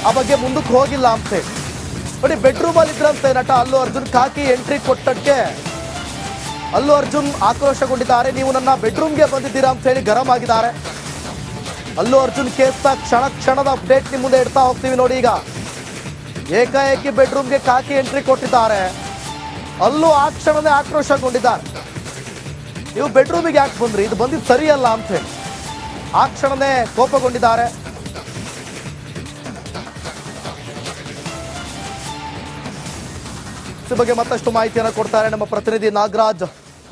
ಆ ಬಗ್ಗೆ ಮುಂದಕ್ಕೆ ಹೋಗಿಲ್ಲ ಅಂತ ನೋಡಿ. ಬೆಡ್ರೂಮ್ ಅಲ್ಲಿ ಇದ್ರಂತೆ ನಟ ಅಲ್ಲು ಅರ್ಜುನ್ ಕಾಕಿ ಎಂಟ್ರಿ ಕೊಟ್ಟಕ್ಕೆ ಅಲ್ಲು ಅರ್ಜುನ್ ಆಕ್ರೋಶಗೊಂಡಿದ್ದಾರೆ. ನೀವು ನನ್ನ ಬೆಡ್ರೂಮ್ಗೆ ಬಂದಿದ್ದೀರಾ ಅಂತ ಹೇಳಿ ಗರಂ ಆಗಿದ್ದಾರೆ. ಅಲ್ಲು ಅರ್ಜುನ್ ಕೇಸ್ನ ಕ್ಷಣದ ಅಪ್ಡೇಟ್ ನಿಮ್ಮ ಮುಂದೆ ಇಡ್ತಾ ಹೋಗ್ತೀವಿ ನೋಡಿ. ಈಗ ಏಕಾಏಕಿ ಬೆಡ್ರೂಮ್ಗೆ ಕಾಕಿ ಎಂಟ್ರಿ ಕೊಟ್ಟಿದ್ದಾರೆ. ಅಲ್ಲೂ ಆ ಕ್ಷಣನೇ ಆಕ್ರೋಶಗೊಂಡಿದ್ದಾರೆ. ನೀವು ಬೆಡ್ರೂಮಿಗೆ ಯಾಕೆ ಬಂದ್ರಿ, ಇದು ಬಂದಿದ್ದು ಸರಿಯಲ್ಲ ಅಂತ ಹೇಳಿ ಆ ಕ್ಷಣನೇ ಕೋಪಗೊಂಡಿದ್ದಾರೆ. ಈ ಬಗ್ಗೆ ಮತ್ತಷ್ಟು ಮಾಹಿತಿಯನ್ನು ಕೊಡ್ತಾರೆ ನಮ್ಮ ಪ್ರತಿನಿಧಿ ನಾಗರಾಜ್,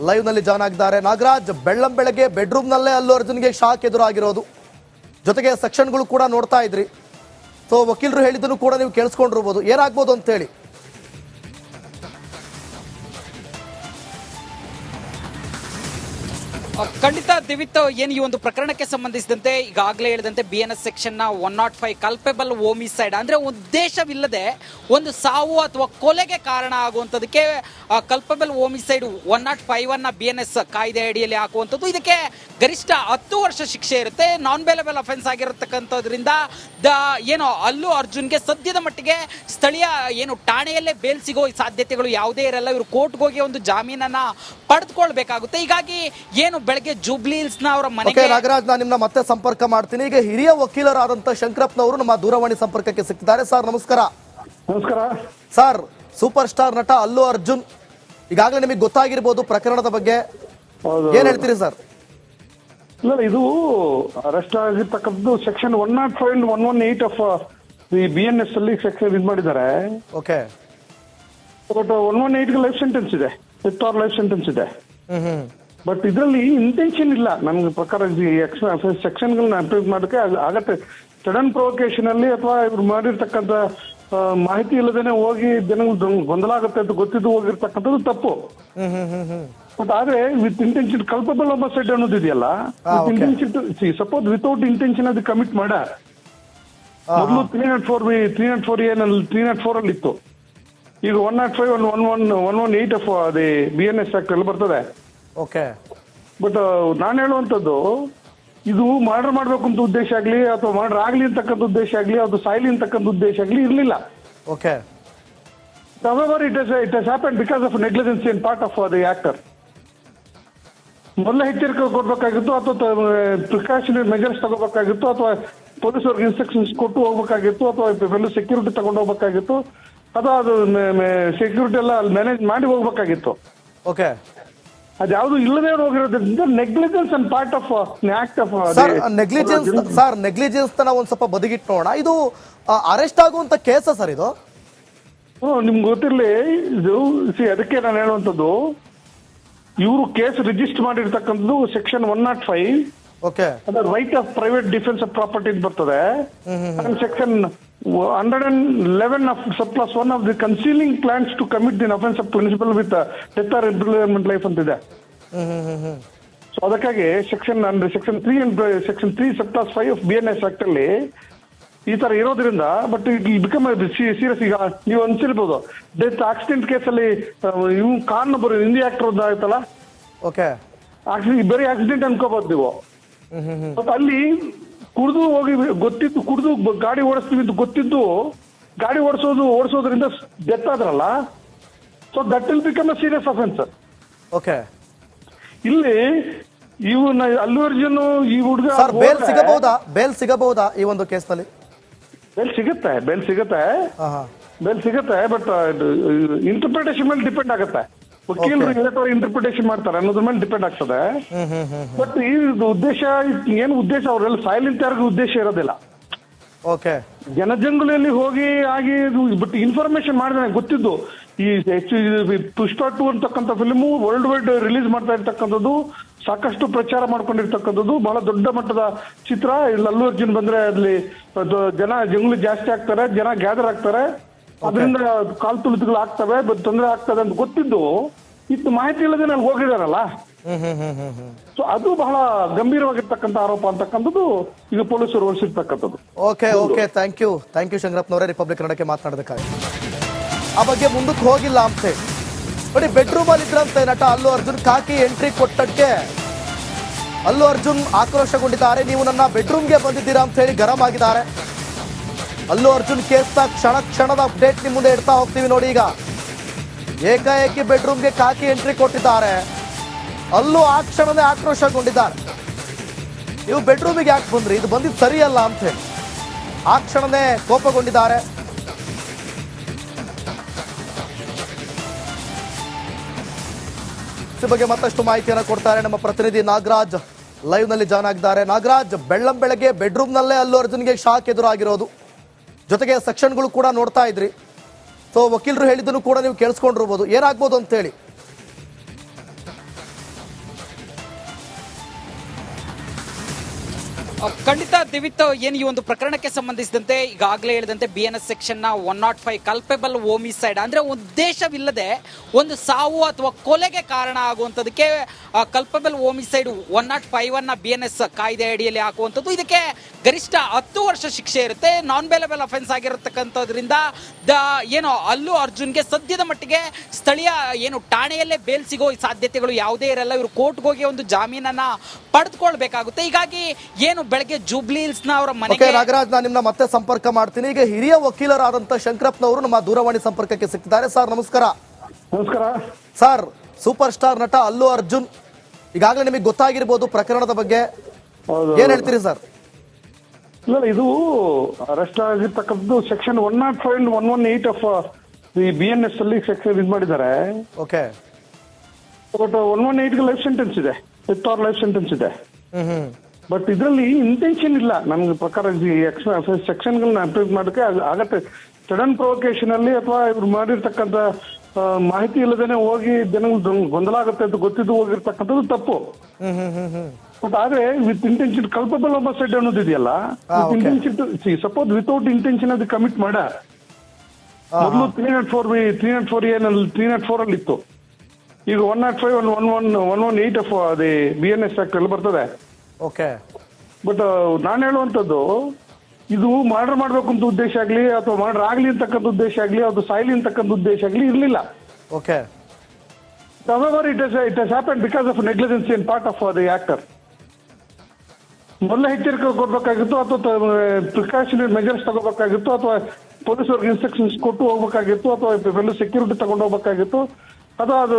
ಲೈವ್ ನಲ್ಲಿ ಜಾಯ್ನ್ ಆಗಿದ್ದಾರೆ. ನಾಗರಾಜ್, ಬೆಳ್ಳಂಬೆಳಗ್ಗೆ ಬೆಡ್ರೂಮ್ ನಲ್ಲೇ ಅಲ್ಲು ಅರ್ಜುನ್ಗೆ ಶಾಕ್ ಎದುರಾಗಿರೋದು, ಜೊತೆಗೆ ಸೆಕ್ಷನ್ಗಳು ಕೂಡ ನೋಡ್ತಾ ಇದ್ರಿ. ಸೊ ವಕೀಲರು ಹೇಳಿದ್ದನ್ನು ಕೂಡ ನೀವು ಕೇಳಿಸ್ಕೊಂಡಿರ್ಬೋದು, ಏನಾಗ್ಬೋದು ಅಂತ ಹೇಳಿ. ಖಂಡಿತ ದಿವಿತ್, ಏನು ಈ ಒಂದು ಪ್ರಕರಣಕ್ಕೆ ಸಂಬಂಧಿಸಿದಂತೆ ಈಗಾಗಲೇ ಹೇಳಿದಂತೆ BNS ಸೆಕ್ಷನ್ 105 ಕಲ್ಪೆಬಲ್ ಹೋಮಿಸೈಡ್ ಅಂದ್ರೆ ಉದ್ದೇಶವಿಲ್ಲದೆ ಒಂದು ಸಾವು ಅಥವಾ ಕೊಲೆಗೆ ಕಾರಣ ಆಗುವಂಥದಕ್ಕೆ ಕಲ್ಪೆಬಲ್ ಹೋಮಿಸೈಡ್ 105 ಅನ್ನ BNS ಕಾಯ್ದೆ ಅಡಿಯಲ್ಲಿ ಹಾಕುವಂಥದ್ದು. ಇದಕ್ಕೆ ಗರಿಷ್ಠ 10 ವರ್ಷ ಶಿಕ್ಷೆ ಇರುತ್ತೆ. ನಾನ್ ಬೇಲೆಬಲ್ ಅಫೆನ್ಸ್ ಆಗಿರತಕ್ಕಂಥದ್ರಿಂದ ಏನು ಅಲ್ಲು ಅರ್ಜುನ್ಗೆ ಸದ್ಯದ ಮಟ್ಟಿಗೆ ಸ್ಥಳೀಯ ಏನು ಠಾಣೆಯಲ್ಲೇ ಬೇಲ್ ಸಿಗೋ ಸಾಧ್ಯತೆಗಳು ಯಾವುದೇ ಇರಲ್ಲ. ಇವರು ಕೋರ್ಟ್ಗೆ ಹೋಗಿ ಒಂದು ಜಾಮೀನನ್ನ ಪಡೆದುಕೊಳ್ಬೇಕಾಗುತ್ತೆ. ಹೀಗಾಗಿ ಏನು ಬೆಳಗ್ಗೆ ಜೂಬ್ಲಿ ಹಿಲ್ಸ್ ನ ಅವರ ಮನೆಗೆ ನಾಗರಾಜ್, ನಾನು ನಿಮ್ಮನ್ನ ಮತ್ತೆ ಸಂಪರ್ಕ ಮಾಡ್ತೀನಿ. ಈಗ ಹಿರಿಯ ವಕೀಲರಾದಂತ ಶಂಕರಪ್ಪನವರು ನಮ್ಮ ದೂರವಾಣಿ ಸಂಪರ್ಕಕ್ಕೆ ಸಿಗ್ತಾರೆ. ಸರ್ ನಮಸ್ಕಾರ. ನಮಸ್ಕಾರ ಸರ್, ಸೂಪರ್ ಸ್ಟಾರ್ ನಟ ಅಲ್ಲು ಅರ್ಜುನ್, ಈಗಾಗಲೇ ನಿಮಗೆ ಗೊತ್ತಾಗಿರ್ಬೋದು ಪ್ರಕರಣದ ಬಗ್ಗೆ, ಏನ್ ಹೇಳ್ತೀರಿ ಸರ್? ಇಲ್ಲ, ಇದು ಅರೆಸ್ಟ್ ಆಗಿರ್ತಕ್ಕಂಥದ್ದು section 105 and 118 of the BNS ಅಲ್ಲಿ ಸೆಕ್ಷನ್ ಇದು ಮಾಡಿದ್ದಾರೆ. ಓಕೆ, ಬಟ್ 118 ಲೈಫ್ ಸೆಂಟೆನ್ಸ್ ಇದೆ, ವಿತ್ ಆರ್ ಲೈಫ್ ಸೆಂಟೆನ್ಸ್ ಇದೆ. ಬಟ್ ಇದರಲ್ಲಿ ಇಂಟೆನ್ಷನ್ ಇಲ್ಲ ನನ್ನ ಪ್ರಕಾರ. ಸೆಕ್ಷನ್ ಗಳನ್ನ ಅಪ್ಲೈ ಮಾಡೋಕೆ ಆಗತ್ತೆ. ಸಡನ್ ಪ್ರೊವೊಕೇಶನ್ ಅಲ್ಲಿ ಅಥವಾ ಇವ್ರು ಮಾಡಿರ್ತಕ್ಕಂಥ ಮಾಹಿತಿ ಇಲ್ಲದೇನೆ ಹೋಗಿ ಜನಗಳು ಗೊಂದಲ ಆಗುತ್ತೆ ಅಂತ ಗೊತ್ತಿದ್ದು ಹೋಗಿರ್ತಕ್ಕಂಥದ್ದು ತಪ್ಪು. ಬಟ್ ಆದ್ರೆ ವಿತ್ ಇಂಟೆನ್ಷನ್ ಕಲ್ಪಬಲ್ ಹೋಮಿಸೈಡ್ ಅನ್ನೋದಿದೆಯಲ್ಲ, ಇಂಟೆನ್ಷನ್ ಸಪೋಸ್ ವಿತೌಟ್ ಇಂಟೆನ್ಷನ್ ಅದು ಕಮಿಟ್ ಮಾಡ ಮೊದಲು 304 ಅಲ್ಲಿ ಇತ್ತು. ಈಗ 105 and 118 of the BNS act ಅಲ್ಲಿ ಬರ್ತದೆ. ಓಕೆ, ಬಟ್ ನಾನು ಹೇಳುವಂಥದ್ದು, ಇದು ಮರ್ಡರ್ ಮಾಡ್ಬೇಕು ಅಂತ ಉದ್ದೇಶ ಆಗ್ಲಿ ಅಥವಾ ಮರ್ಡರ್ ಆಗ್ಲಿ ಅಂತಕ್ಕಂಥ ಉದ್ದೇಶ ಆಗ್ಲಿ ಅದು ಸಾಯ್ಲಿ ಅಂತಕ್ಕಂಥ ಉದ್ದೇಶ ಆಗ್ಲಿ ಇರ್ಲಿಲ್ಲ. Okay, however it has happened because of negligence in part of the actor. ಮೊದಲ ಎಚ್ಚರಿಕೆ ಕೊಡ್ಬೇಕಾಗಿತ್ತು ಅಥವಾ ಪ್ರಿಕಾಷನರಿ ಮೆಜರ್ಸ್ ತಗೋಬೇಕಾಗಿತ್ತು ಅಥವಾ ಪೊಲೀಸವ್ರಿಗೆ ಇನ್ಸ್ಟ್ರಕ್ಷನ್ಸ್ ಕೊಟ್ಟು ಹೋಗ್ಬೇಕಾಗಿತ್ತು ಅಥವಾ ಎಲ್ಲ ಸೆಕ್ಯೂರಿಟಿ ತಗೊಂಡು ಹೋಗ್ಬೇಕಾಗಿತ್ತು ಅಥವಾ ಅದು ಸೆಕ್ಯೂರಿಟಿ ಎಲ್ಲ ಅಲ್ಲಿ ಮ್ಯಾನೇಜ್ ಮಾಡಿ ಹೋಗ್ಬೇಕಾಗಿತ್ತು. ಓಕೆ, ಅದ್ಯಾವುದು ಇಲ್ಲದೆ ಹೋಗಿರೋದ್ರಿಂದ negligence and part of act of negligence ನಾವು ಒಂದ್ ಸ್ವಲ್ಪ ಬದಿಗಿಟ್ಟು ನೋಡೋಣ. ಇದು ಅರೆಸ್ಟ್ ಆಗುವಂತ ಕೇಸ ಸರ್ ಇದು? ನಿಮ್ಗೆ ಗೊತ್ತಿರ್ಲಿ, ಇದು ಅದಕ್ಕೆ ನಾನು ಹೇಳುವಂಥದ್ದು, ಇವರು ಕೇಸ್ ರಿಜಿಸ್ಟರ್ ಮಾಡಿರ್ತಕ್ಕಂಥದ್ದು ಸೆಕ್ಷನ್ 105. ಓಕೆ, ಅದರ right of private defence of property ಬರ್ತದೆ. Section 111 of subclass 1 of the concealing plans to commit the offence of principal with death or imprisonment life ಅಂತಿದೆ. ಸೊ ಅದಕ್ಕಾಗಿ section 3 and section 3 subclass 5 of BNS act ಅಲ್ಲಿ ಈ ತರ ಇರೋದ್ರಿಂದ, but become serious. ಈಗ ನೀವು ಅನ್ಸಿರ್ಬೋದು, death accident ಕೇಸಲ್ಲಿ ಇವ್ ಕಾರಣ ಬರೋ ಹಿಂದಿ ಆಕ್ಟರ್ ಆಯ್ತಲ್ಲ, ಓಕೆ, ಬರೀ ಆಕ್ಸಿಡೆಂಟ್ ಅನ್ಕೋಬಹುದು ನೀವು. ಬಟ್ ಅಲ್ಲಿ ಕುಡಿದು ಹೋಗಿ ಗೊತ್ತಿದ್ದು ಕುಡಿದು ಗಾಡಿ ಓಡಿಸ್ತೀವಿ ಅಂತ ಗೊತ್ತಿದ್ದು ಗಾಡಿ ಓಡಿಸೋದ್ರಿಂದ ಡೆತ್ ಆದ್ರಲ್ಲ, so that will become a serious offence. Okay, ಇಲ್ಲಿ ಇವನ್ನ ಅಲ್ಲು ಅರ್ಜುನ್ ಈ ಹುಡುಗ ಬೇಲ್ ಸಿಗಬಹುದಾ ಈ ಒಂದು ಕೇಸ್ನಲ್ಲಿ? ಬೇಲ್ ಸಿಗುತ್ತೆ, ಬಟ್ ಇಂಟರ್ಪ್ರಿಟೇಷನ್ ಮೇಲೆ ಡಿಪೆಂಡ್ ಆಗುತ್ತೆ. ವಕೀಲರು ಇಂಟರ್ಪ್ರಿಟೇಷನ್ ಮಾಡ್ತಾರೆ ಅನ್ನೋದ್ರ ಮೇಲೆ ಡಿಪೆಂಡ್ ಆಗ್ತದೆ. ಬಟ್ ಈ ಉದ್ದೇಶ ಏನು ಉದ್ದೇಶ ಅವರೆಲ್ಲ ಸೈಲೆಂಟ್ ಯಾರಿಗೂ ಉದ್ದೇಶ ಇರೋದಿಲ್ಲ. ಓಕೆ, ಜನಜಂಗುಳಿಯಲ್ಲಿ ಹೋಗಿ ಆಗಿ ಬಟ್ ಇನ್ಫಾರ್ಮೇಶನ್ ಮಾಡಿದ್ರೆ ಗೊತ್ತಿದ್ದು ಈ ಪುಷ್ಪ 2 ಅಂತಕ್ಕಂಥ ಫಿಲ್ಮು ವರ್ಲ್ಡ್ ವೈಡ್ ರಿಲೀಸ್ ಮಾಡ್ತಾ ಇರ್ತಕ್ಕಂಥದ್ದು, ಸಾಕಷ್ಟು ಪ್ರಚಾರ ಮಾಡ್ಕೊಂಡಿರ್ತಕ್ಕಂಥದ್ದು, ಬಹಳ ದೊಡ್ಡ ಮಟ್ಟದ ಚಿತ್ರ. ಇಲ್ಲಿ ಅಲ್ಲು ಅರ್ಜುನ್ ಬಂದ್ರೆ ಅಲ್ಲಿ ಜನ ಜಂಗುಳಿ ಜಾಸ್ತಿ ಆಗ್ತಾರೆ, ಜನ ಗ್ಯಾದರ್ ಆಗ್ತಾರೆ, ಅದರಿಂದ ಕಾಲ್ ತುಳಿತಗಳು ಆಗ್ತವೆ, ತೊಂದರೆ ಆಗ್ತದೆ ಅಂತ ಗೊತ್ತಿದ್ದು ಇತ್ತು ಮಾಹಿತಿ ಇಲ್ಲದೆ ನಾನು ಹೋಗಿದಾರಲ್ಲ. ಸೊ ಅದು ಬಹಳ ಗಂಭೀರವಾಗಿರ್ತಕ್ಕಂಥ ಆರೋಪ ಅಂತಕ್ಕಂಥದ್ದು ಈಗ ಪೊಲೀಸರು ಹೊರಿಸಿರ್ತಕ್ಕಂಥದ್ದು. ಓಕೆ, ಥ್ಯಾಂಕ್ ಯು ಶಂಕರಪ್ಪನವರೇ, ರಿಪಬ್ಲಿಕ್ ಕನ್ನಡಕ್ಕೆ ಮಾತನಾಡೋದಕ್ಕಾಗಿ. ಆ ಬಗ್ಗೆ ಮುಂದಕ್ಕೆ ಹೋಗಿಲ್ಲ ಅಂತ ನೋಡಿ. ಬೆಡ್ರೂಮ್ ಅಲ್ಲಿ ಇದ್ರಂತೆ ನಟ ಅಲ್ಲು ಅರ್ಜುನ್ ಕಾಕಿ ಎಂಟ್ರಿ ಕೊಟ್ಟಕ್ಕೆ ಅಲ್ಲು ಅರ್ಜುನ್ ಆಕ್ರೋಶಗೊಂಡಿದ್ದಾರೆ. ನೀವು ನನ್ನ ಬೆಡ್ರೂಮ್ಗೆ ಬಂದಿದ್ದೀರಾ ಅಂತ ಹೇಳಿ ಗರಂ ಆಗಿದ್ದಾರೆ. ಅಲ್ಲು ಅರ್ಜುನ್ ಕೇಸ್ನ ಕ್ಷಣದ ಅಪ್ಡೇಟ್ ನಿಮ್ಮ ಮುಂದೆ ಇಡ್ತಾ ಹೋಗ್ತೀವಿ ನೋಡಿ. ಈಗ ಏಕಾಏಕಿ ಬೆಡ್ರೂಮ್ಗೆ ಕಾಕಿ ಎಂಟ್ರಿ ಕೊಟ್ಟಿದ್ದಾರೆ. ಅಲ್ಲೂ ಆ ಕ್ಷಣನೇ ಆಕ್ರೋಶಗೊಂಡಿದ್ದಾರೆ. ನೀವು ಬೆಡ್ರೂಮಿಗೆ ಯಾಕೆ ಬಂದ್ರಿ, ಇದು ಬಂದಿದ್ದು ಸರಿಯಲ್ಲ ಅಂತ ಹೇಳಿ ಆ ಕ್ಷಣನೇ ಕೋಪಗೊಂಡಿದ್ದಾರೆ. ಈ ಬಗ್ಗೆ ಮತ್ತಷ್ಟು ಮಾಹಿತಿಯನ್ನು ಕೊಡ್ತಾರೆ ನಮ್ಮ ಪ್ರತಿನಿಧಿ ನಾಗರಾಜ್, ಲೈವ್ ನಲ್ಲಿ ಜಾಯ್ನ್ ಆಗಿದ್ದಾರೆ. ನಾಗರಾಜ್, ಬೆಳ್ಳಂಬೆಳಗ್ಗೆ ಬೆಡ್ರೂಮ್ ನಲ್ಲೇ ಅಲ್ಲು ಅರ್ಜುನ್ಗೆ ಶಾಕ್ ಎದುರಾಗಿರೋದು, ಜೊತೆಗೆ ಸೆಕ್ಷನ್ಗಳು ಕೂಡ ನೋಡ್ತಾ ಇದ್ರಿ. ಸೊ ವಕೀಲರು ಹೇಳಿದ್ದನ್ನು ಕೂಡ ನೀವು ಕೇಳಿಸ್ಕೊಂಡಿರ್ಬೋದು, ಏನಾಗ್ಬೋದು ಅಂತ ಹೇಳಿ. ಖಂಡಿತ ದಿವಿತ್, ಏನು ಈ ಒಂದು ಪ್ರಕರಣಕ್ಕೆ ಸಂಬಂಧಿಸಿದಂತೆ ಈಗಾಗಲೇ ಹೇಳಿದಂತೆ BNS ಸೆಕ್ಷನ್ 105 ಕಲ್ಪೆಬಲ್ ಹೋಮಿಸೈಡ್ ಅಂದ್ರೆ ಉದ್ದೇಶವಿಲ್ಲದೆ ಒಂದು ಸಾವು ಅಥವಾ ಕೊಲೆಗೆ ಕಾರಣ ಆಗುವಂತದಕ್ಕೆ ಕಲ್ಪೆಬಲ್ ಹೋಮಿಸೈಡ್ 105 ಅನ್ನ BNS ಕಾಯ್ದೆ ಅಡಿಯಲ್ಲಿ ಹಾಕುವಂಥದ್ದು. ಇದಕ್ಕೆ ಗರಿಷ್ಠ 10 ವರ್ಷ ಶಿಕ್ಷೆ ಇರುತ್ತೆ. ನಾನ್ ಬೇಲೆಬಲ್ ಅಫೆನ್ಸ್ ಆಗಿರತಕ್ಕಂಥದ್ರಿಂದ ಏನು ಅಲ್ಲು ಅರ್ಜುನ್ಗೆ ಸದ್ಯದ ಮಟ್ಟಿಗೆ ಸ್ಥಳೀಯ ಏನು ಠಾಣೆಯಲ್ಲೇ ಬೇಲ್ ಸಿಗೋ ಸಾಧ್ಯತೆಗಳು ಯಾವುದೇ ಇರಲ್ಲ. ಇವರು ಕೋರ್ಟ್ಗೆ ಹೋಗಿ ಒಂದು ಜಾಮೀನನ್ನ ಪಡೆದುಕೊಳ್ಬೇಕಾಗುತ್ತೆ. ಹೀಗಾಗಿ ಏನು ಬೆಳಗ್ಗೆ ಜೂಬ್ಲಿ ಹಿಲ್ಸ್ ನ ಅವರ ಮನೆಗೆ ನಾಗರಾಜ್, ನಾನು ನಿಮ್ಮನ್ನ ಮತ್ತೆ ಸಂಪರ್ಕ ಮಾಡ್ತೀನಿ. ಈಗ ಹಿರಿಯ ವಕೀಲರಾದಂತ ಶಂಕರಪ್ಪನವರು ನಮ್ಮ ದೂರವಾಣಿ ಸಂಪರ್ಕಕ್ಕೆ ಸಿಗ್ತಿದ್ದಾರೆ. ಸರ್ ನಮಸ್ಕಾರ. ನಮಸ್ಕಾರ ಸರ್, ಸೂಪರ್ ಸ್ಟಾರ್ ನಟ ಅಲ್ಲು ಅರ್ಜುನ್, ಈಗಾಗಲೇ ನಿಮಗೆ ಗೊತ್ತಾಗಿರ್ಬೋದು ಪ್ರಕರಣದ ಬಗ್ಗೆ, ಏನ್ ಹೇಳ್ತೀರಿ ಸರ್? ಇಲ್ಲ, ಇದು ಅರೆಸ್ಟ್ ಆಗಿರ್ತಕ್ಕಂಥದ್ದು section 105 and 118 of the BNS ಅಲ್ಲಿ ಸೆಕ್ಷನ್ ಇದು ಮಾಡಿದ್ದಾರೆ. ಓಕೆ, ಬಟ್ 118 ಲೈಫ್ ಸೆಂಟೆನ್ಸ್ ಇದೆ, ಲೈಫ್ ಸೆಂಟೆನ್ಸ್ ಇದೆ. ಬಟ್ ಇದರಲ್ಲಿ ಇಂಟೆನ್ಷನ್ ಇಲ್ಲ ನನ್ನ ಪ್ರಕಾರ. ಸೆಕ್ಷನ್ ಗಳನ್ನ ಅಪ್ಲೈ ಮಾಡೋಕೆ ಆಗತ್ತೆ. ಸಡನ್ ಪ್ರೊವೊಕೇಶನ್ ಅಲ್ಲಿ ಅಥವಾ ಇವ್ರು ಮಾಡಿರ್ತಕ್ಕಂಥ ಮಾಹಿತಿ ಇಲ್ಲದೇನೆ ಹೋಗಿ ಜನಗಳು ಗೊಂದಲ ಆಗುತ್ತೆ ಅಂತ ಗೊತ್ತಿದ್ದು ಹೋಗಿರ್ತಕ್ಕಂಥದ್ದು ತಪ್ಪು. ಬಟ್ ಆದ್ರೆ ವಿತ್ ಇಂಟೆನ್ಷನ್ ಕಲ್ಪಬಲ್ ಹೋಮಿಸೈಡ್ ಅನ್ನೋದು ಇದೆಯಲ್ಲ, ಸಪೋಸ್ ವಿತೌಟ್ ಇಂಟೆನ್ಷನ್ ಅದು ಕಮಿಟ್ ಮಾಡ ಮೊದಲು 304 ಅಲ್ಲಿ ಇತ್ತು. ಈಗ 105 and 118 of the BNS act ಅಲ್ಲಿ ಬರ್ತದೆ. ಓಕೆ, ಬಟ್ ನಾನು ಹೇಳುವಂಥದ್ದು, ಇದು ಮರ್ಡರ್ ಮಾಡ್ಬೇಕು ಅಂತ ಉದ್ದೇಶ ಆಗ್ಲಿ ಅಥವಾ ಮರ್ಡರ್ ಆಗ್ಲಿ ಅಂತಕ್ಕಂಥ ಉದ್ದೇಶ ಆಗ್ಲಿ ಅದು ಸಾಯ್ಲಿ ಅಂತಕ್ಕಂಥ ಉದ್ದೇಶ ಆಗ್ಲಿ ಇರ್ಲಿಲ್ಲ. Okay, however it has happened because of negligence in part of the actor. ಮೊದಲ ಎಚ್ಚರಿಕೆ ಕೊಡ್ಬೇಕಾಗಿತ್ತು ಅಥವಾ ಪ್ರಿಕಾಷನರಿ ಮೆಜರ್ಸ್ ತಗೋಬೇಕಾಗಿತ್ತು ಅಥವಾ ಪೊಲೀಸರಿಗೆ ಇನ್ಸ್ಟ್ರಕ್ಷನ್ಸ್ ಕೊಟ್ಟು ಹೋಗ್ಬೇಕಾಗಿತ್ತು ಅಥವಾ ಎಲ್ಲ ಸೆಕ್ಯೂರಿಟಿ ತಗೊಂಡು ಹೋಗ್ಬೇಕಾಗಿತ್ತು ಅಥವಾ ಅದು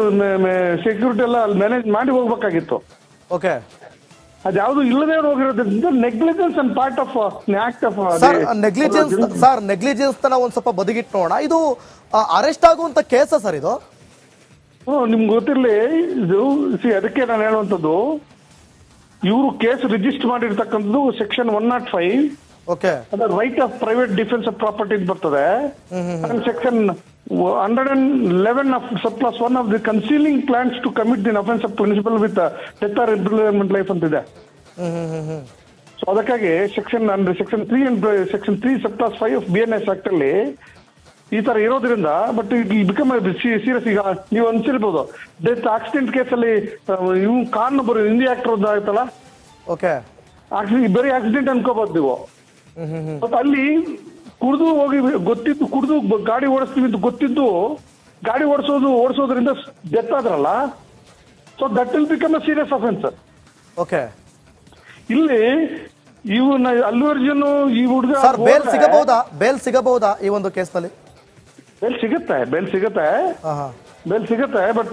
ಸೆಕ್ಯೂರಿಟಿ ಎಲ್ಲ ಮ್ಯಾನೇಜ್ ಮಾಡಿ ಹೋಗ್ಬೇಕಾಗಿತ್ತು. ಓಕೆ, ಅದ್ಯಾವುದು ಇಲ್ಲದೆ ಹೋಗಿರೋದ್ರಿಂದ negligence and part of act of negligence ನಾವು ಒಂದ್ ಸ್ವಲ್ಪ ಬದಿಗಿಟ್ಟು ನೋಡೋಣ. ಇದು ಅರೆಸ್ಟ್ ಆಗುವಂತ ಕೇಸ ಸರ್ ಇದು? ನಿಮ್ಗೆ ಗೊತ್ತಿರ್ಲಿ ಇದು. ಅದಕ್ಕೆ ನಾನು ಹೇಳುವಂಥದ್ದು, ಇವರು ಕೇಸ್ ರಿಜಿಸ್ಟರ್ ಮಾಡಿರ್ತಕ್ಕಂಥದ್ದು ಸೆಕ್ಷನ್ 105. ಓಕೆ, ಅದ right of private defence of property ಬರ್ತದೆ. Section 111 of subclass 1 of the concealing plans to commit the offense of punishable with death or imprisonment life ಅಂತಿದೆ. ಸೊ ಅದಕ್ಕಾಗಿ section 3 and section 3 subclass 5 of BNS act ಅಲ್ಲಿ ಈ ತರ ಇರೋದ್ರಿಂದ, but it become serious. ಈಗ ನೀವು ಅನ್ಸಿರ್ಬೋದು, death accident ಕೇಸಲ್ಲಿ ಇವ್ ಕಾರ್ ನಂಬರ್ ಹಿಂದಿ ಆಕ್ಟರ್ ಆಯ್ತಲ್ಲ, ಓಕೆ, ಬರೀ ಆಕ್ಸಿಡೆಂಟ್ ಅನ್ಕೋಬಹುದು ನೀವು. ಬಟ್ ಅಲ್ಲಿ ಕುಡಿದು ಹೋಗಿ ಗೊತ್ತಿದ್ದು ಕುಡಿದು ಗಾಡಿ ಓಡಿಸ್ತೀವಿ ಅಂತ ಗೊತ್ತಿದ್ದು ಗಾಡಿ ಓಡಿಸೋದ್ರಿಂದ ಡೆತ್ ಆದ್ರಲ್ಲ, so that will become a serious offence. Okay, ಇಲ್ಲಿ ಇವನ್ನ ಅಲ್ಲು ಅರ್ಜುನ್ ಈ ಹುಡುಗ ಬೇಲ್ ಸಿಗಬಹುದಾ ಈ ಒಂದು ಕೇಸ್ನಲ್ಲಿ? ಬೇಲ್ ಸಿಗುತ್ತೆ, ಬಟ್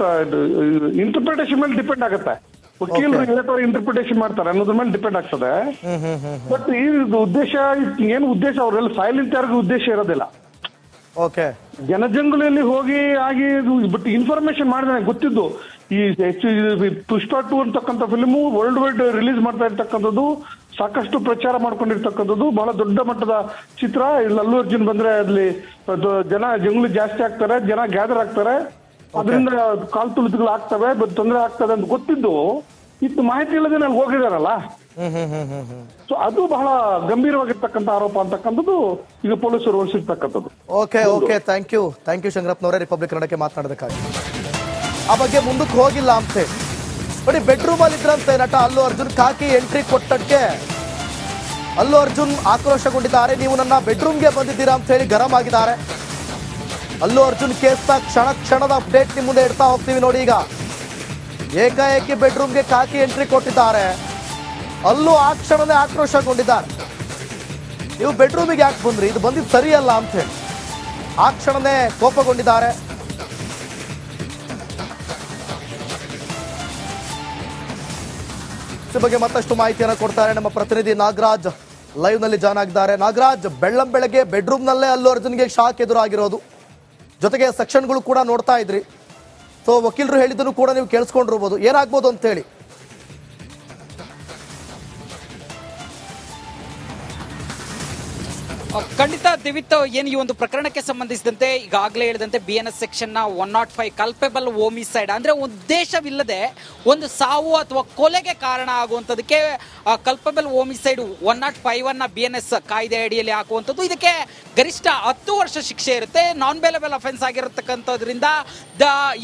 ಇಂಟರ್ಪ್ರಿಟೇಷನ್ ಮೇಲೆ ಡಿಪೆಂಡ್ ಆಗುತ್ತೆ. ವಕೀಲರು ಯಾವ ಇಂಟರ್ಪ್ರಿಟೇಷನ್ ಮಾಡ್ತಾರೆ ಅನ್ನೋದ್ರ ಮೇಲೆ ಡಿಪೆಂಡ್ ಆಗ್ತದೆ. ಬಟ್ ಈ ಉದ್ದೇಶ ಏನು ಉದ್ದೇಶ ಅವರೆಲ್ಲ ಸೈಲೆಂಟ್ ಯಾರಿಗೂ ಉದ್ದೇಶ ಇರೋದಿಲ್ಲ. ಓಕೆ, ಜನಜಂಗುಳಿಯಲ್ಲಿ ಹೋಗಿ ಆಗಿ ಬಟ್ ಇನ್ಫಾರ್ಮೇಶನ್ ಮಾಡಿದ್ರೆ ಗೊತ್ತಿದ್ದು. ಈ ಪುಷ್ಪ 2 ಅಂತಕ್ಕಂಥ ಫಿಲ್ಮು ವರ್ಲ್ಡ್ ವೈಡ್ ರಿಲೀಸ್ ಮಾಡ್ತಾ ಇರ್ತಕ್ಕಂಥದ್ದು, ಸಾಕಷ್ಟು ಪ್ರಚಾರ ಮಾಡ್ಕೊಂಡಿರ್ತಕ್ಕಂಥದ್ದು, ಬಹಳ ದೊಡ್ಡ ಮಟ್ಟದ ಚಿತ್ರ. ಇಲ್ಲಿ ಅಲ್ಲು ಅರ್ಜುನ್ ಬಂದ್ರೆ ಅಲ್ಲಿ ಜಂಗುಳಿ ಜಾಸ್ತಿ ಆಗ್ತಾರೆ, ಜನ ಗ್ಯಾದರ್ ಆಗ್ತಾರೆ, ಅದರಿಂದ ಕಾಲ್ ತುಳಿತಗಳು ಆಗ್ತವೆ, ತೊಂದರೆ ಆಗ್ತದೆ ಅಂತ ಗೊತ್ತಿದ್ದು ಇತ್ತು ಮಾಹಿತಿ ಇಲ್ಲದೆ ಅಲ್ಲಿ ಹೋಗಿದಾರಲ್ಲ. ಸೊ ಅದು ಬಹಳ ಗಂಭೀರವಾಗಿರ್ತಕ್ಕಂಥ ಆರೋಪ ಅಂತಕ್ಕಂಥದ್ದು ಈಗ ಪೊಲೀಸರು ಹೊರಿಸಿರ್ತಕ್ಕಂಥದ್ದು. ಓಕೆ, ಥ್ಯಾಂಕ್ ಯು ಶಂಕರಪ್ಪನವರೇ, ರಿಪಬ್ಲಿಕ್ ಕನ್ನಡಕ್ಕೆ ಮಾತನಾಡೋದಕ್ಕಾಗಿ. ಆ ಬಗ್ಗೆ ಮುಂದಕ್ಕೆ ಹೋಗಿಲ್ಲ ಅಂತ ನೋಡಿ. ಬೆಡ್ರೂಮ್ ಅಲ್ಲಿ ಇದ್ರಂತೆ ನಟ ಅಲ್ಲು ಅರ್ಜುನ್, ಕಾಕಿ ಎಂಟ್ರಿ ಕೊಟ್ಟಕ್ಕೆ ಅಲ್ಲು ಅರ್ಜುನ್ ಆಕ್ರೋಶಗೊಂಡಿದ್ದಾರೆ. ನೀವು ನನ್ನ ಬೆಡ್ರೂಮ್ಗೆ ಬಂದಿದ್ದೀರಾ ಅಂತ ಹೇಳಿ ಗರಂ ಆಗಿದ್ದಾರೆ. ಅಲ್ಲು ಅರ್ಜುನ್ ಕೇಸ್ನ ಕ್ಷಣದ ಅಪ್ಡೇಟ್ ನಿಮ್ಮ ಮುಂದೆ ಇಡ್ತಾ ಹೋಗ್ತೀವಿ ನೋಡಿ. ಈಗ ಏಕಾಏಕಿ ಬೆಡ್ರೂಮ್ಗೆ ಕಾಕಿ ಎಂಟ್ರಿ ಕೊಟ್ಟಿದ್ದಾರೆ. ಅಲ್ಲೂ ಆ ಕ್ಷಣನೇ ಆಕ್ರೋಶಗೊಂಡಿದ್ದಾರೆ. ನೀವು ಬೆಡ್ರೂಮಿಗೆ ಯಾಕೆ ಬಂದ್ರಿ, ಇದು ಬಂದಿದ್ದು ಸರಿಯಲ್ಲ ಅಂತ ಹೇಳಿ ಆ ಕ್ಷಣನೇ ಕೋಪಗೊಂಡಿದ್ದಾರೆ. ಈ ಬಗ್ಗೆ ಮತ್ತಷ್ಟು ಮಾಹಿತಿಯನ್ನು ಕೊಡ್ತಾರೆ ನಮ್ಮ ಪ್ರತಿನಿಧಿ ನಾಗರಾಜ್ ಲೈವ್ ನಲ್ಲಿ ಜಾಯ್ನ್ ಆಗಿದ್ದಾರೆ. ನಾಗರಾಜ್, ಬೆಳ್ಳಂಬೆಳಗ್ಗೆ ಬೆಡ್ರೂಮ್ ನಲ್ಲೇ ಅಲ್ಲು ಅರ್ಜುನ್ಗೆ ಶಾಕ್ ಎದುರಾಗಿರೋದು, ಜೊತೆಗೆ ಸೆಕ್ಷನ್ಗಳು ಕೂಡ ನೋಡ್ತಾ ಇದ್ರಿ. ಸೊ ವಕೀಲರು ಹೇಳಿದ್ದನ್ನು ಕೂಡ ನೀವು ಕೇಳಿಸ್ಕೊಂಡಿರ್ಬೋದು, ಏನಾಗ್ಬೋದು ಅಂತ ಹೇಳಿ. ಖಂಡಿತ ದಿವಿತ್, ಏನು ಈ ಒಂದು ಪ್ರಕರಣಕ್ಕೆ ಸಂಬಂಧಿಸಿದಂತೆ ಈಗಾಗಲೇ ಹೇಳಿದಂತೆ BNS ಸೆಕ್ಷನ್ 105 ಕಲ್ಪೆಬಲ್ ಹೋಮಿಸೈಡ್ ಅಂದ್ರೆ ಉದ್ದೇಶವಿಲ್ಲದೆ ಒಂದು ಸಾವು ಅಥವಾ ಕೊಲೆಗೆ ಕಾರಣ ಆಗುವಂಥದಕ್ಕೆ ಕಲ್ಪೆಬಲ್ ಹೋಮಿಸೈಡ್ 105 ಅನ್ನ BNS ಕಾಯ್ದೆ ಅಡಿಯಲ್ಲಿ ಹಾಕುವಂಥದ್ದು. ಇದಕ್ಕೆ ಗರಿಷ್ಠ 10 ವರ್ಷ ಶಿಕ್ಷೆ ಇರುತ್ತೆ. ನಾನ್ ಬೇಲೆಬಲ್ ಅಫೆನ್ಸ್ ಆಗಿರತಕ್ಕಂಥದ್ರಿಂದ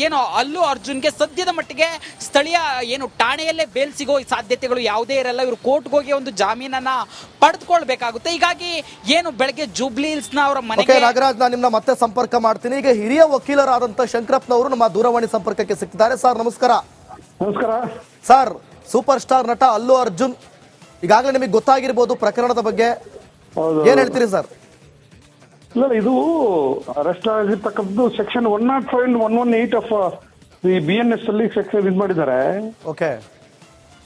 ಏನು ಅಲ್ಲು ಅರ್ಜುನ್ಗೆ ಸದ್ಯದ ಮಟ್ಟಿಗೆ ಸ್ಥಳೀಯ ಏನು ಠಾಣೆಯಲ್ಲೇ ಬೇಲ್ ಸಿಗೋ ಸಾಧ್ಯತೆಗಳು ಯಾವುದೇ ಇರಲ್ಲ. ಇವರು ಕೋರ್ಟ್ಗೆ ಹೋಗಿ ಒಂದು ಜಾಮೀನನ್ನ ಪಡೆದುಕೊಳ್ಬೇಕಾಗುತ್ತೆ. ಹೀಗಾಗಿ ಏನು ಬೆಳಗ್ಗೆ ಜೂಬ್ಲಿ ಹಿಲ್ಸ್ ನ ಅವರ ಮನೆಗೆ ನಾಗರಾಜ್, ನಾನು ನಿಮ್ಮನ್ನ ಮತ್ತೆ ಸಂಪರ್ಕ ಮಾಡ್ತೀನಿ. ಈಗ ಹಿರಿಯ ವಕೀಲರಾದಂತ ಶಂಕರಪ್ಪನವರು ನಮ್ಮ ದೂರವಾಣಿ ಸಂಪರ್ಕಕ್ಕೆ ಸಿಕ್ಕಿದ್ದಾರೆ. ಸರ್ ನಮಸ್ಕಾರ. ನಮಸ್ಕಾರ ಸರ್, ಸೂಪರ್ ಸ್ಟಾರ್ ನಟ ಅಲ್ಲು ಅರ್ಜುನ್, ಈಗಾಗಲೇ ನಿಮಗೆ ಗೊತ್ತಾಗಿರ್ಬೋದು ಪ್ರಕರಣದ ಬಗ್ಗೆ, ಏನ್ ಹೇಳ್ತೀರಿ ಸರ್? ಇಲ್ಲ, ಇದು ಅರೆಸ್ಟ್ ಆಗಿರ್ತಕ್ಕಂಥದ್ದು ಸೆಕ್ಷನ್ 105 and 118 ಆಫ್ ಈ BNS ಅಲ್ಲಿ ಸೆಕ್ಷನ್ ಇದು ಮಾಡಿದ್ದಾರೆ. ಓಕೆ.